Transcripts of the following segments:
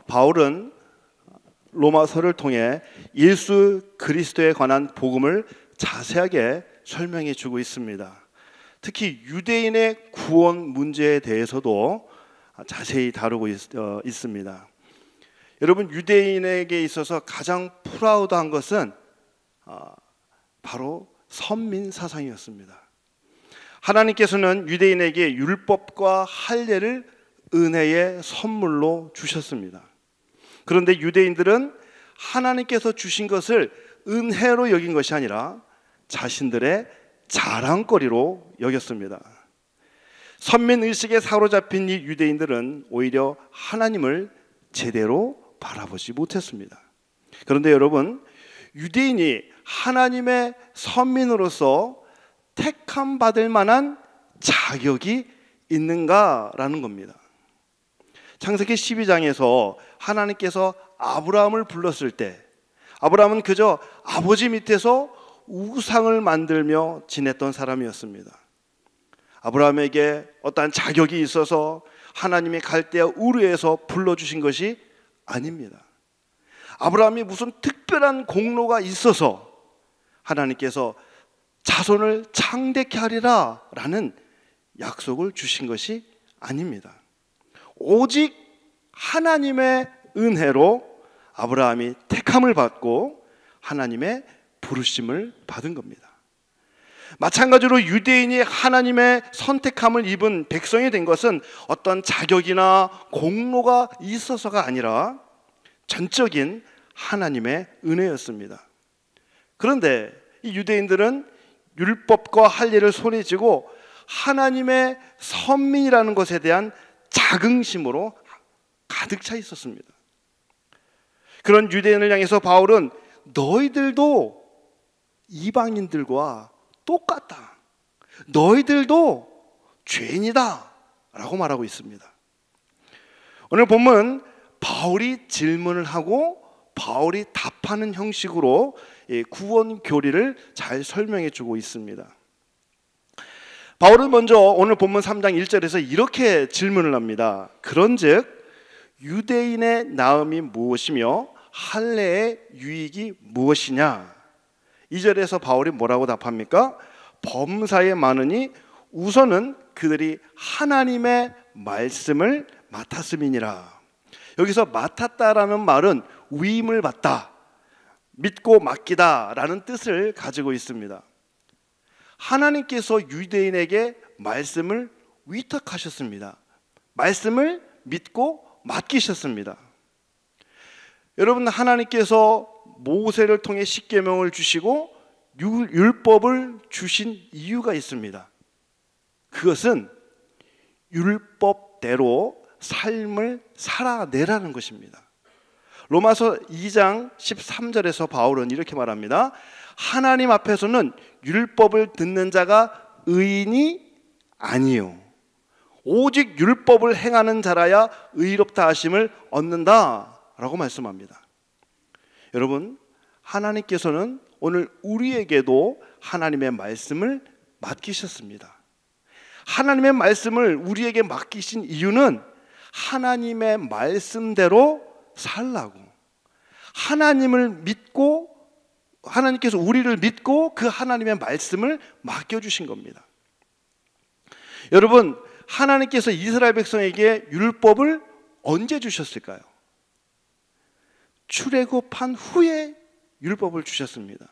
바울은 로마서를 통해 예수 그리스도에 관한 복음을 자세하게 설명해 주고 있습니다. 특히 유대인의 구원 문제에 대해서도 자세히 다루고 있습니다. 여러분, 유대인에게 있어서 가장 프라우드한 것은 바로 선민 사상이었습니다. 하나님께서는 유대인에게 율법과 할례를 은혜의 선물로 주셨습니다. 그런데 유대인들은 하나님께서 주신 것을 은혜로 여긴 것이 아니라 자신들의 자랑거리로 여겼습니다. 선민의식에 사로잡힌 이 유대인들은 오히려 하나님을 제대로 바라보지 못했습니다. 그런데 여러분, 유대인이 하나님의 선민으로서 택함 받을 만한 자격이 있는가라는 겁니다. 창세기 12장에서 하나님께서 아브라함을 불렀을 때 아브라함은 그저 아버지 밑에서 우상을 만들며 지냈던 사람이었습니다. 아브라함에게 어떠한 자격이 있어서 하나님이 갈대아 우르에서 불러주신 것이 아닙니다. 아브라함이 무슨 특별한 공로가 있어서 하나님께서 자손을 창대케 하리라 라는 약속을 주신 것이 아닙니다. 오직 하나님의 은혜로 아브라함이 택함을 받고 하나님의 부르심을 받은 겁니다. 마찬가지로 유대인이 하나님의 선택함을 입은 백성이 된 것은 어떤 자격이나 공로가 있어서가 아니라 전적인 하나님의 은혜였습니다. 그런데 이 유대인들은 율법과 할례를 손에 쥐고 하나님의 선민이라는 것에 대한 자긍심으로 가득 차 있었습니다. 그런 유대인을 향해서 바울은 너희들도 이방인들과 똑같다, 너희들도 죄인이다 라고 말하고 있습니다. 오늘 본문 바울이 질문을 하고 바울이 답하는 형식으로 구원 교리를 잘 설명해 주고 있습니다. 바울은 먼저 오늘 본문 3장 1절에서 이렇게 질문을 합니다. 그런즉 유대인의 나음이 무엇이며 할례의 유익이 무엇이냐? 2절에서 바울이 뭐라고 답합니까? 범사에 많으니 우선은 그들이 하나님의 말씀을 맡았음이니라. 여기서 맡았다라는 말은 위임을 받다, 믿고 맡기다라는 뜻을 가지고 있습니다. 하나님께서 유대인에게 말씀을 위탁하셨습니다. 말씀을 믿고 맡기셨습니다. 여러분, 하나님께서 모세를 통해 십계명을 주시고 율법을 주신 이유가 있습니다. 그것은 율법대로 삶을 살아내라는 것입니다. 로마서 2장 13절에서 바울은 이렇게 말합니다. 하나님 앞에서는 율법을 듣는 자가 의인이 아니요 오직 율법을 행하는 자라야 의롭다 하심을 얻는다 라고 말씀합니다. 여러분, 하나님께서는 오늘 우리에게도 하나님의 말씀을 맡기셨습니다. 하나님의 말씀을 우리에게 맡기신 이유는 하나님의 말씀대로 살라고, 하나님을 믿고, 하나님께서 우리를 믿고 그 하나님의 말씀을 맡겨주신 겁니다. 여러분, 하나님께서 이스라엘 백성에게 율법을 언제 주셨을까요? 출애굽한 후에 율법을 주셨습니다.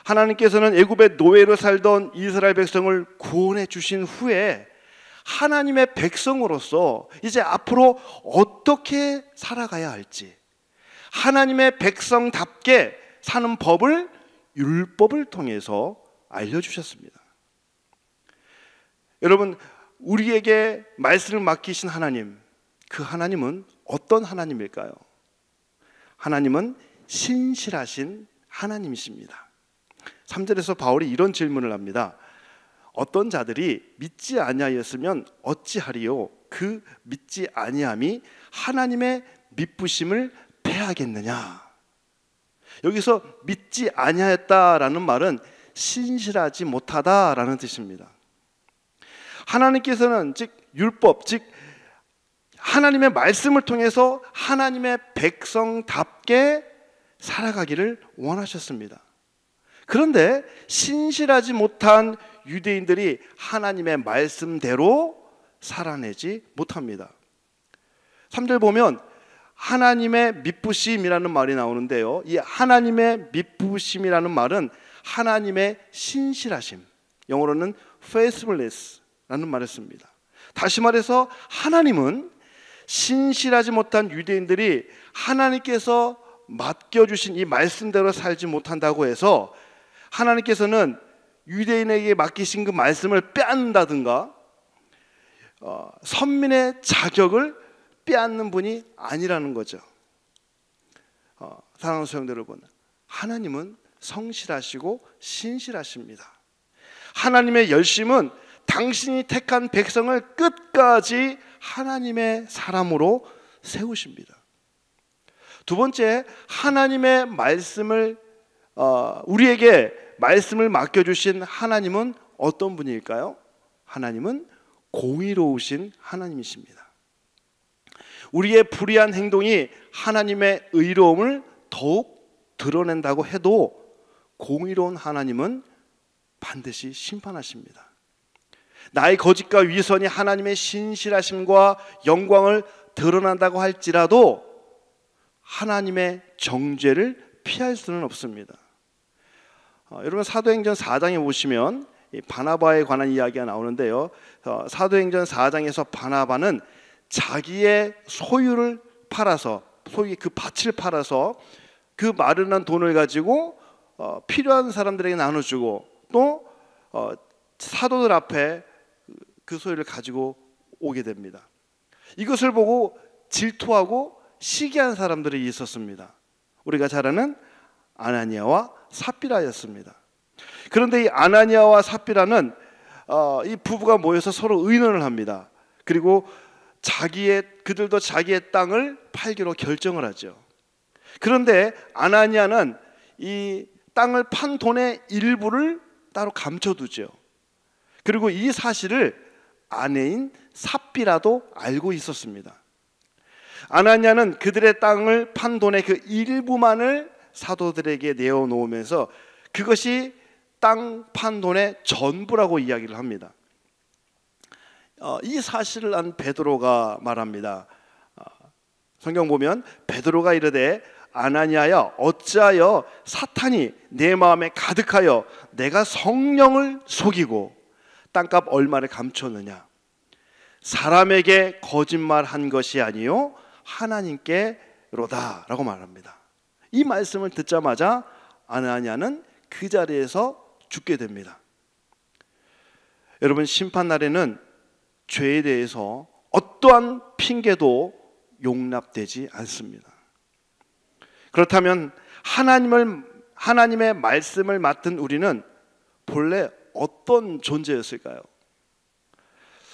하나님께서는 애굽의 노예로 살던 이스라엘 백성을 구원해 주신 후에 하나님의 백성으로서 이제 앞으로 어떻게 살아가야 할지, 하나님의 백성답게 사는 법을 율법을 통해서 알려주셨습니다. 여러분, 우리에게 말씀을 맡기신 하나님, 그 하나님은 어떤 하나님일까요? 하나님은 신실하신 하나님이십니다. 3절에서 바울이 이런 질문을 합니다. 어떤 자들이 믿지 아니하였으면 어찌하리요? 그 믿지 아니함이 하나님의 믿부심을 패하겠느냐? 여기서 믿지 아니하였다라는 말은 신실하지 못하다라는 뜻입니다. 하나님께서는 즉 율법, 즉 하나님의 말씀을 통해서 하나님의 백성답게 살아가기를 원하셨습니다. 그런데 신실하지 못한 유대인들이 하나님의 말씀대로 살아내지 못합니다. 3절 보면 하나님의 미쁘심이라는 말이 나오는데요, 이 하나님의 미쁘심이라는 말은 하나님의 신실하심, 영어로는 faithfulness라는 말을 씁니다. 다시 말해서 하나님은 신실하지 못한 유대인들이 하나님께서 맡겨주신 이 말씀대로 살지 못한다고 해서 하나님께서는 유대인에게 맡기신 그 말씀을 빼앗는다든가 선민의 자격을 빼앗는 분이 아니라는 거죠. 사랑하는 성도 여러분, 하나님은 성실하시고 신실하십니다. 하나님의 열심은 당신이 택한 백성을 끝까지 하나님의 사람으로 세우십니다. 두 번째, 하나님의 말씀을 우리에게 말씀을 맡겨주신 하나님은 어떤 분일까요? 하나님은 공의로우신 하나님이십니다. 우리의 불의한 행동이 하나님의 의로움을 더욱 드러낸다고 해도 공의로운 하나님은 반드시 심판하십니다. 나의 거짓과 위선이 하나님의 신실하심과 영광을 드러난다고 할지라도 하나님의 정죄를 피할 수는 없습니다. 여러분, 사도행전 4장에 보시면 바나바에 관한 이야기가 나오는데요, 사도행전 4장에서 바나바는 자기의 소유를 팔아서, 소위 그 밭을 팔아서 그 마련한 돈을 가지고 필요한 사람들에게 나눠주고, 또 사도들 앞에 그 소유를 가지고 오게 됩니다. 이것을 보고 질투하고 시기한 사람들이 있었습니다. 우리가 잘 아는 아나니아와 삽비라였습니다. 그런데 이 아나니아와 삽비라는 이 부부가 모여서 서로 의논을 합니다. 그리고 그들도 자기의 땅을 팔기로 결정을 하죠. 그런데 아나니아는 이 땅을 판 돈의 일부를 따로 감춰두죠. 그리고 이 사실을 아내인 삽비라도 알고 있었습니다. 아나니아는 그들의 땅을 판 돈의 그 일부만을 사도들에게 내어놓으면서 그것이 땅 판 돈의 전부라고 이야기를 합니다. 이 사실을 안 베드로가 말합니다. 성경 보면 베드로가 이르되 아나니아야, 어찌하여 사탄이 내 마음에 가득하여 내가 성령을 속이고 땅값 얼마를 감췄느냐? 사람에게 거짓말한 것이 아니요 하나님께로다 라고 말합니다. 이 말씀을 듣자마자 아나니아는 그 자리에서 죽게 됩니다. 여러분, 심판날에는 죄에 대해서 어떠한 핑계도 용납되지 않습니다. 그렇다면 하나님의 말씀을 맡은 우리는 본래 어떤 존재였을까요?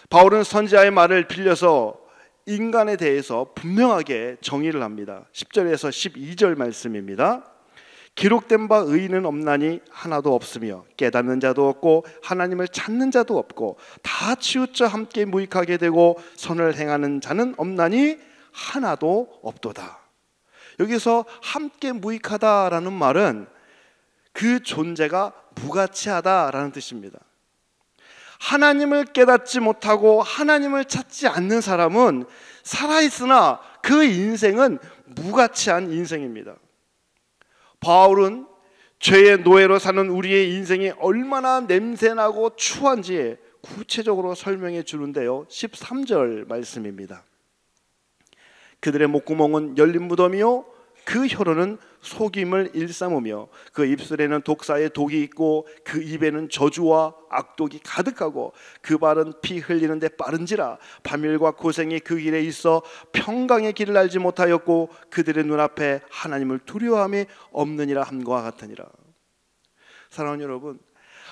바울은 선지자의 말을 빌려서 인간에 대해서 분명하게 정의를 합니다. 10절에서 12절 말씀입니다. 기록된 바 의인은 없나니 하나도 없으며 깨닫는 자도 없고 하나님을 찾는 자도 없고 다 치우쳐 함께 무익하게 되고 선을 행하는 자는 없나니 하나도 없도다. 여기서 함께 무익하다라는 말은 그 존재가 무가치하다라는 뜻입니다. 하나님을 깨닫지 못하고 하나님을 찾지 않는 사람은 살아있으나 그 인생은 무가치한 인생입니다. 바울은 죄의 노예로 사는 우리의 인생이 얼마나 냄새나고 추한지 구체적으로 설명해 주는데요, 13절 말씀입니다. 그들의 목구멍은 열린 무덤이요 그 혀로는 속임을 일삼으며 그 입술에는 독사의 독이 있고 그 입에는 저주와 악독이 가득하고 그 발은 피 흘리는데 빠른지라 파멸과 고생이 그 길에 있어 평강의 길을 알지 못하였고 그들의 눈앞에 하나님을 두려워함이 없느니라 함과 같으니라. 사랑하는 여러분,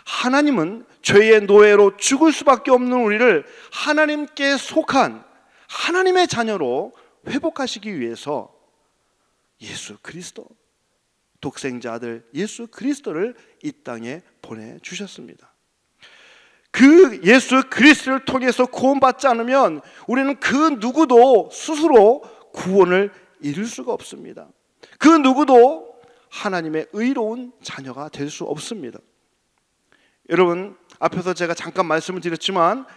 하나님은 죄의 노예로 죽을 수밖에 없는 우리를 하나님께 속한 하나님의 자녀로 회복하시기 위해서 예수 그리스도, 독생자 아들 예수 그리스도를 이 땅에 보내주셨습니다. 그 예수 그리스도를 통해서 구원받지 않으면 우리는 그 누구도 스스로 구원을 이룰 수가 없습니다. 그 누구도 하나님의 의로운 자녀가 될 수 없습니다. 여러분, 앞에서 제가 잠깐 말씀을 드렸지만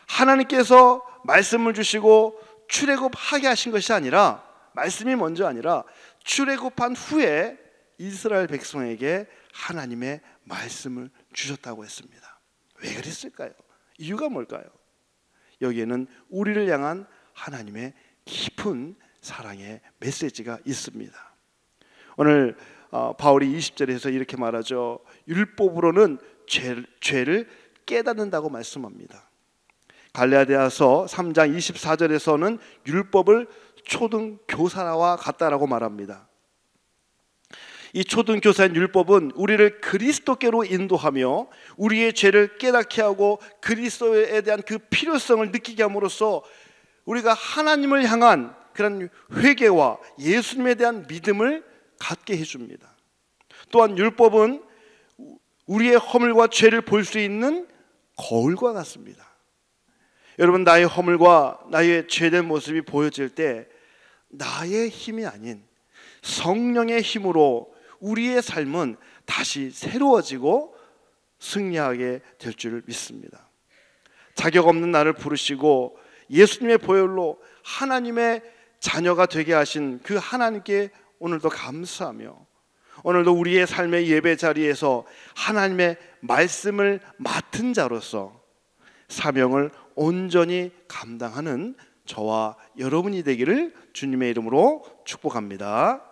하나님께서 말씀을 주시고 출애굽하게 하신 것이 아니라, 말씀이 먼저 아니라 출애굽한 후에 이스라엘 백성에게 하나님의 말씀을 주셨다고 했습니다. 왜 그랬을까요? 이유가 뭘까요? 여기에는 우리를 향한 하나님의 깊은 사랑의 메시지가 있습니다. 오늘 바울이 20절에서 이렇게 말하죠. 율법으로는 죄를 깨닫는다고 말씀합니다. 갈라디아서 3장 24절에서는 율법을 초등교사와 같다라고 말합니다. 이 초등교사인 율법은 우리를 그리스도께로 인도하며 우리의 죄를 깨닫게 하고 그리스도에 대한 그 필요성을 느끼게 함으로써 우리가 하나님을 향한 그런 회개와 예수님에 대한 믿음을 갖게 해줍니다. 또한 율법은 우리의 허물과 죄를 볼 수 있는 거울과 같습니다. 여러분, 나의 허물과 나의 죄된 모습이 보여질 때 나의 힘이 아닌 성령의 힘으로 우리의 삶은 다시 새로워지고 승리하게 될 줄 믿습니다. 자격 없는 나를 부르시고 예수님의 보혈로 하나님의 자녀가 되게 하신 그 하나님께 오늘도 감사하며, 오늘도 우리의 삶의 예배 자리에서 하나님의 말씀을 맡은 자로서 사명을 온전히 감당하는 저와 여러분이 되기를 주님의 이름으로 축복합니다.